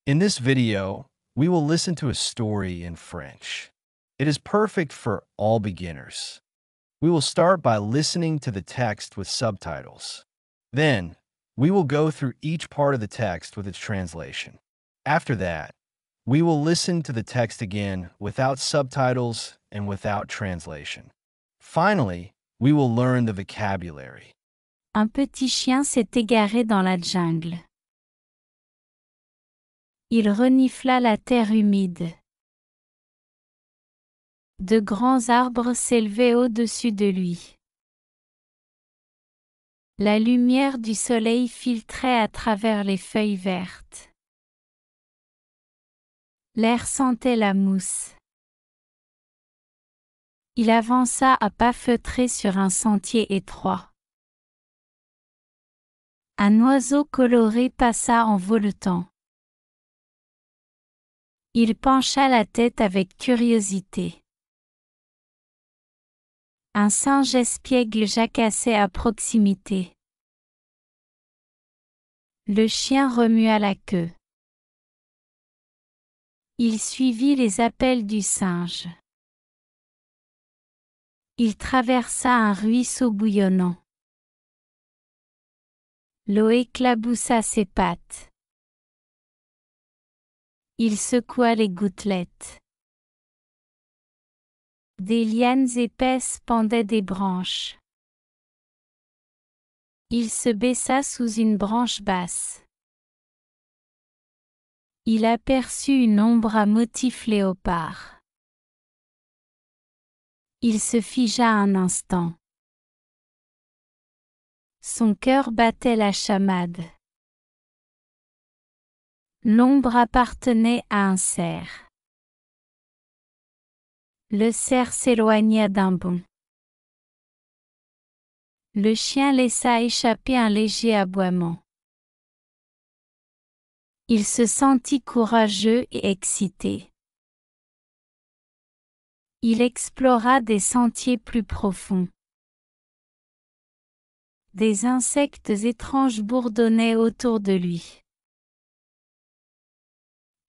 In this video, we will listen to a story in French. It is perfect for all beginners. We will start by listening to the text with subtitles. Then, we will go through each part of the text with its translation. After that, we will listen to the text again without subtitles and without translation. Finally, we will learn the vocabulary. Un petit chien s'est égaré dans la jungle. Il renifla la terre humide. De grands arbres s'élevaient au-dessus de lui. La lumière du soleil filtrait à travers les feuilles vertes. L'air sentait la mousse. Il avança à pas feutrés sur un sentier étroit. Un oiseau coloré passa en voletant. Il pencha la tête avec curiosité. Un singe espiègle jacassait à proximité. Le chien remua la queue. Il suivit les appels du singe. Il traversa un ruisseau bouillonnant. L'eau éclaboussa ses pattes. Il secoua les gouttelettes. Des lianes épaisses pendaient des branches. Il se baissa sous une branche basse. Il aperçut une ombre à motif léopard. Il se figea un instant. Son cœur battait la chamade. L'ombre appartenait à un cerf. Le cerf s'éloigna d'un bond. Le chien laissa échapper un léger aboiement. Il se sentit courageux et excité. Il explora des sentiers plus profonds. Des insectes étranges bourdonnaient autour de lui.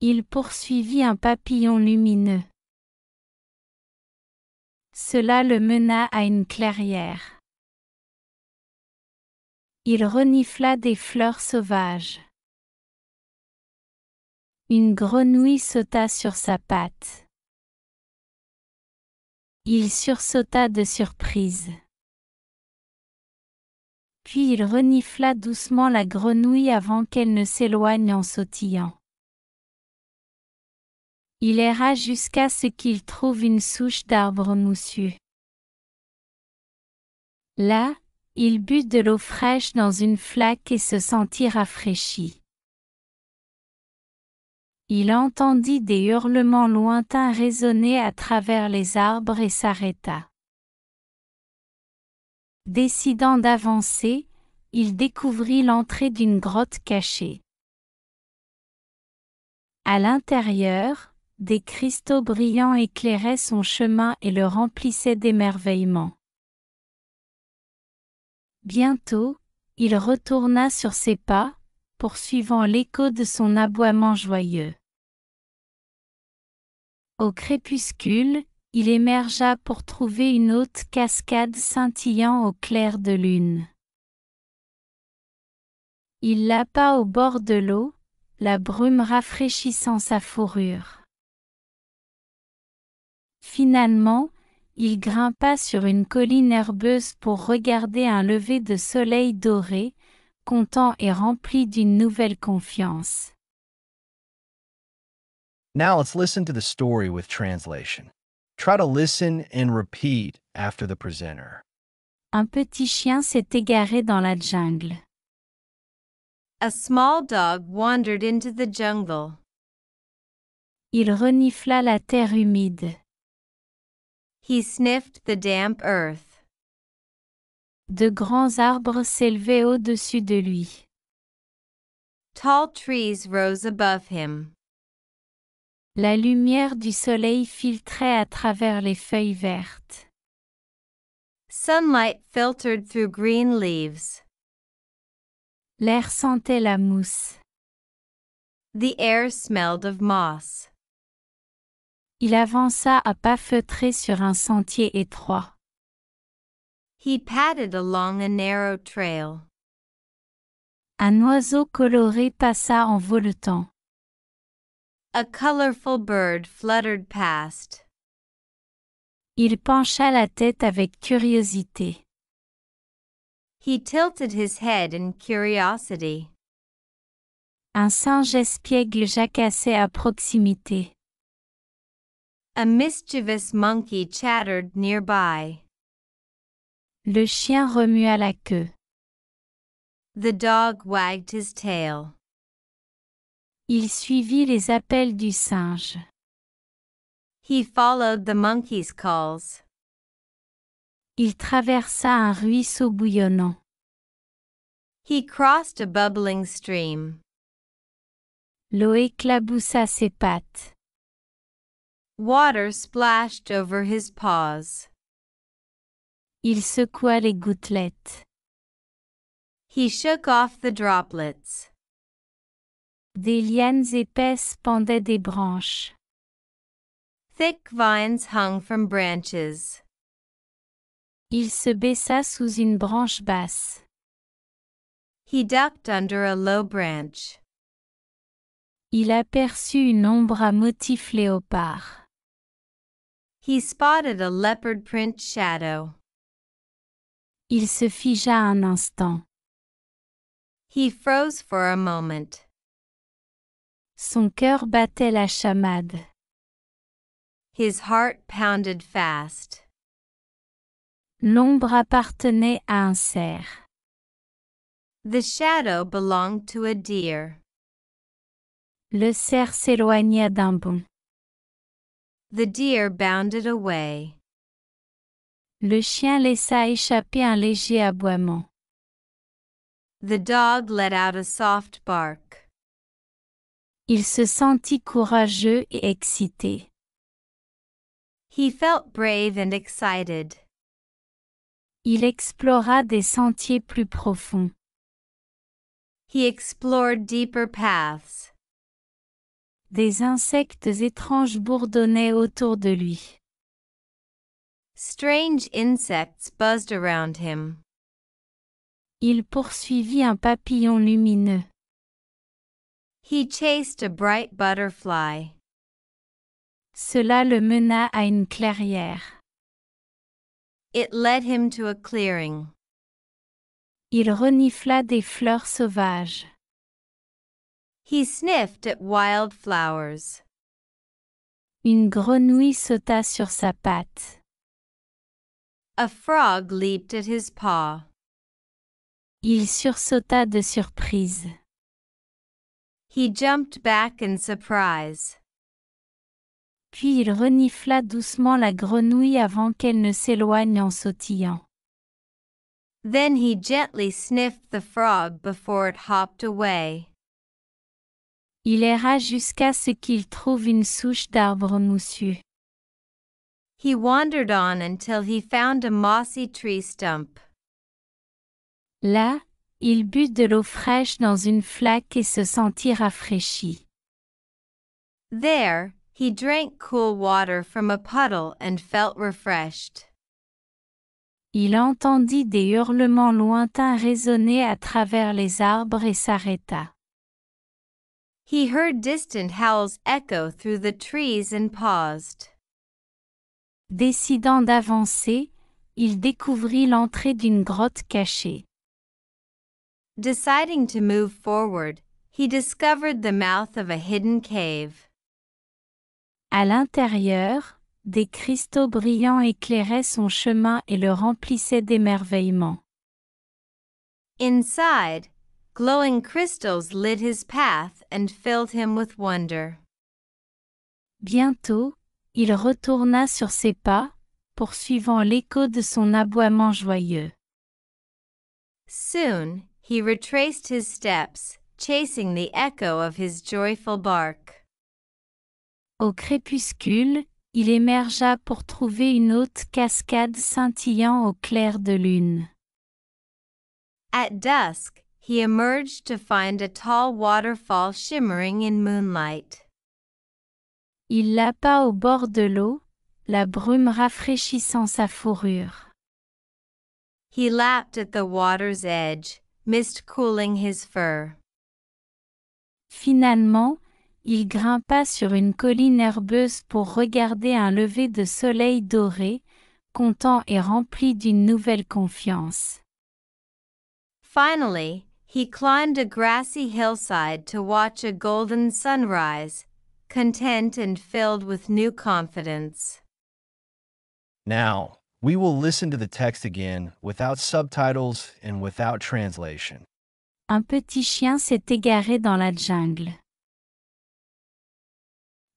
Il poursuivit un papillon lumineux. Cela le mena à une clairière. Il renifla des fleurs sauvages. Une grenouille sauta sur sa patte. Il sursauta de surprise. Puis il renifla doucement la grenouille avant qu'elle ne s'éloigne en sautillant. Il erra jusqu'à ce qu'il trouve une souche d'arbre moussu. Là, il but de l'eau fraîche dans une flaque et se sentit rafraîchi. Il entendit des hurlements lointains résonner à travers les arbres et s'arrêta. Décidant d'avancer, il découvrit l'entrée d'une grotte cachée. À l'intérieur, des cristaux brillants éclairaient son chemin et le remplissaient d'émerveillement. Bientôt, il retourna sur ses pas, poursuivant l'écho de son aboiement joyeux. Au crépuscule, il émergea pour trouver une haute cascade scintillant au clair de lune. Il lappa au bord de l'eau, la brume rafraîchissant sa fourrure. Finalement, il grimpa sur une colline herbeuse pour regarder un lever de soleil doré, content et rempli d'une nouvelle confiance. Now let's listen to the story with translation. Try to listen and repeat after the presenter. Un petit chien s'est égaré dans la jungle. A small dog wandered into the jungle. Il renifla la terre humide. He sniffed the damp earth. De grands arbres s'élevaient au-dessus de lui. Tall trees rose above him. La lumière du soleil filtrait à travers les feuilles vertes. Sunlight filtered through green leaves. L'air sentait la mousse. The air smelled of moss. Il avança à pas feutrés sur un sentier étroit. He padded along a narrow trail. Un oiseau coloré passa en voletant. A colorful bird fluttered past. Il pencha la tête avec curiosité. He tilted his head in curiosity. Un singe espiègle jacassait à proximité. A mischievous monkey chattered nearby. Le chien remua la queue. The dog wagged his tail. Il suivit les appels du singe. He followed the monkey's calls. Il traversa un ruisseau bouillonnant. He crossed a bubbling stream. L'eau éclaboussa ses pattes. Water splashed over his paws. Il secoua les gouttelettes. He shook off the droplets. Des lianes épaisses pendaient des branches. Thick vines hung from branches. Il se baissa sous une branche basse. He ducked under a low branch. Il aperçut une ombre à motif léopard. He spotted a leopard print shadow. Il se figea un instant. He froze for a moment. Son cœur battait la chamade. His heart pounded fast. L'ombre appartenait à un cerf. The shadow belonged to a deer. Le cerf s'éloigna d'un bond. The deer bounded away. Le chien laissa échapper un léger aboiement. The dog let out a soft bark. Il se sentit courageux et excité. He felt brave and excited. Il explora des sentiers plus profonds. He explored deeper paths. Des insectes étranges bourdonnaient autour de lui. Strange insects buzzed around him. Il poursuivit un papillon lumineux. He chased a bright butterfly. Cela le mena à une clairière. It led him to a clearing. Il renifla des fleurs sauvages. He sniffed at wild flowers. Une grenouille sauta sur sa patte. A frog leaped at his paw. Il sursauta de surprise. He jumped back in surprise. Puis il renifla doucement la grenouille avant qu'elle ne s'éloigne en sautillant. Then he gently sniffed the frog before it hopped away. Il erra jusqu'à ce qu'il trouve une souche d'arbre moussu. He wandered on until he found a mossy tree stump. Là, il but de l'eau fraîche dans une flaque et se sentit rafraîchi. There, he drank cool water from a puddle and felt refreshed. Il entendit des hurlements lointains résonner à travers les arbres et s'arrêta. He heard distant howls echo through the trees and paused. Décidant d'avancer, il découvrit l'entrée d'une grotte cachée. Deciding to move forward, he discovered the mouth of a hidden cave. À l'intérieur, des cristaux brillants éclairaient son chemin et le remplissaient d'émerveillement. Inside, glowing crystals lit his path and filled him with wonder. Bientôt, il retourna sur ses pas, poursuivant l'écho de son aboiement joyeux. Soon, he retraced his steps, chasing the echo of his joyful bark. Au crépuscule, il émergea pour trouver une haute cascade scintillant au clair de lune. At dusk, he emerged to find a tall waterfall shimmering in moonlight. Il lappa au bord de l'eau, la brume rafraîchissant sa fourrure. He lapped at the water's edge, mist cooling his fur. Finalement, il grimpa sur une colline herbeuse pour regarder un lever de soleil doré, content et rempli d'une nouvelle confiance. Finally, he climbed a grassy hillside to watch a golden sunrise, content and filled with new confidence. Now, we will listen to the text again without subtitles and without translation. Un petit chien s'est égaré dans la jungle.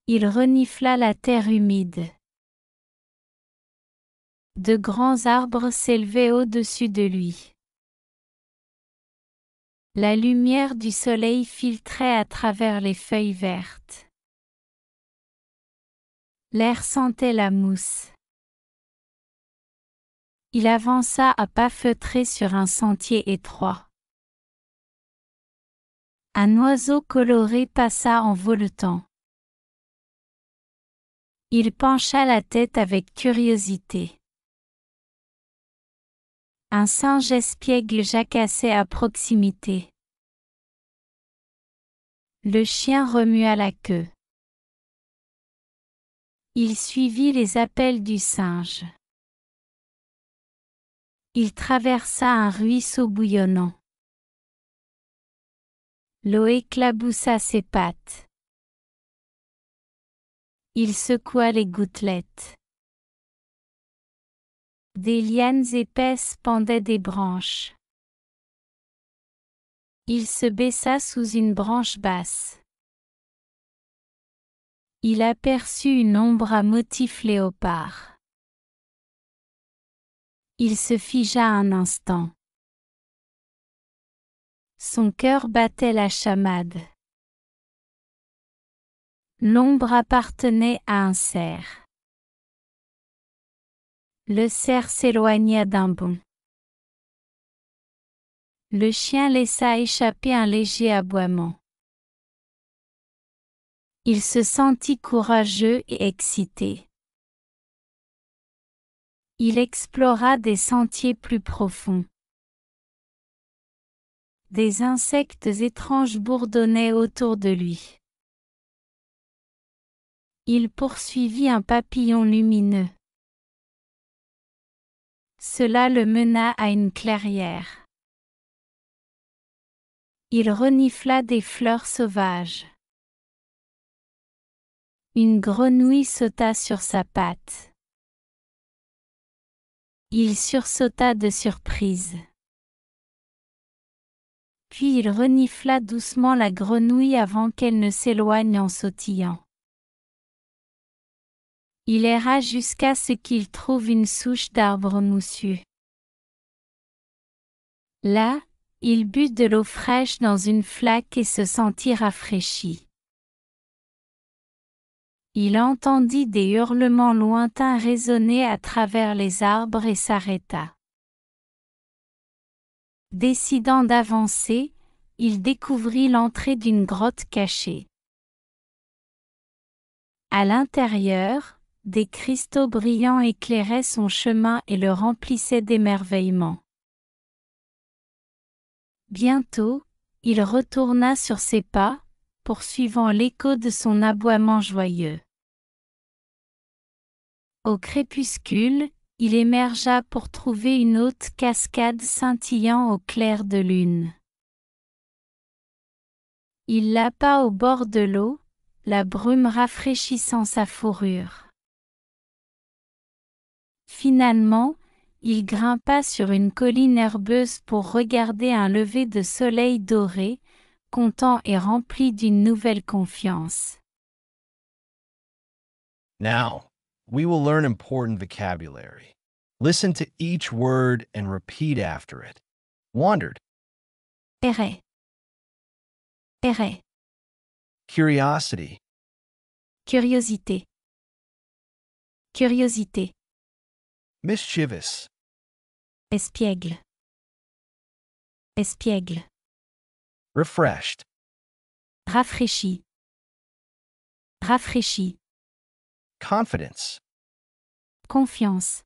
Il renifla la terre humide. De grands arbres s'élevaient au-dessus de lui. La lumière du soleil filtrait à travers les feuilles vertes. L'air sentait la mousse. Il avança à pas feutrés sur un sentier étroit. Un oiseau coloré passa en voletant. Il pencha la tête avec curiosité. Un singe espiègle jacassait à proximité. Le chien remua la queue. Il suivit les appels du singe. Il traversa un ruisseau bouillonnant. L'eau éclaboussa ses pattes. Il secoua les gouttelettes. Des lianes épaisses pendaient des branches. Il se baissa sous une branche basse. Il aperçut une ombre à motif léopard. Il se figea un instant. Son cœur battait la chamade. L'ombre appartenait à un cerf. Le cerf s'éloigna d'un bond. Le chien laissa échapper un léger aboiement. Il se sentit courageux et excité. Il explora des sentiers plus profonds. Des insectes étranges bourdonnaient autour de lui. Il poursuivit un papillon lumineux. Cela le mena à une clairière. Il renifla des fleurs sauvages. Une grenouille sauta sur sa patte. Il sursauta de surprise. Puis il renifla doucement la grenouille avant qu'elle ne s'éloigne en sautillant. Il erra jusqu'à ce qu'il trouve une souche d'arbre moussu. Là, il but de l'eau fraîche dans une flaque et se sentit rafraîchi. Il entendit des hurlements lointains résonner à travers les arbres et s'arrêta. Décidant d'avancer, il découvrit l'entrée d'une grotte cachée. À l'intérieur, des cristaux brillants éclairaient son chemin et le remplissaient d'émerveillement. Bientôt, il retourna sur ses pas, poursuivant l'écho de son aboiement joyeux. Au crépuscule, il émergea pour trouver une haute cascade scintillant au clair de lune. Il lappa au bord de l'eau, la brume rafraîchissant sa fourrure. Finalement, il grimpa sur une colline herbeuse pour regarder un lever de soleil doré, content et rempli d'une nouvelle confiance. Now, we will learn important vocabulary. Listen to each word and repeat after it. Wondered, Errait. Errait. curiosity, Curiosité. Curiosité. mischievous, Espiègle. Espiègle. refreshed, rafraîchi, rafraîchi, confidence, confiance,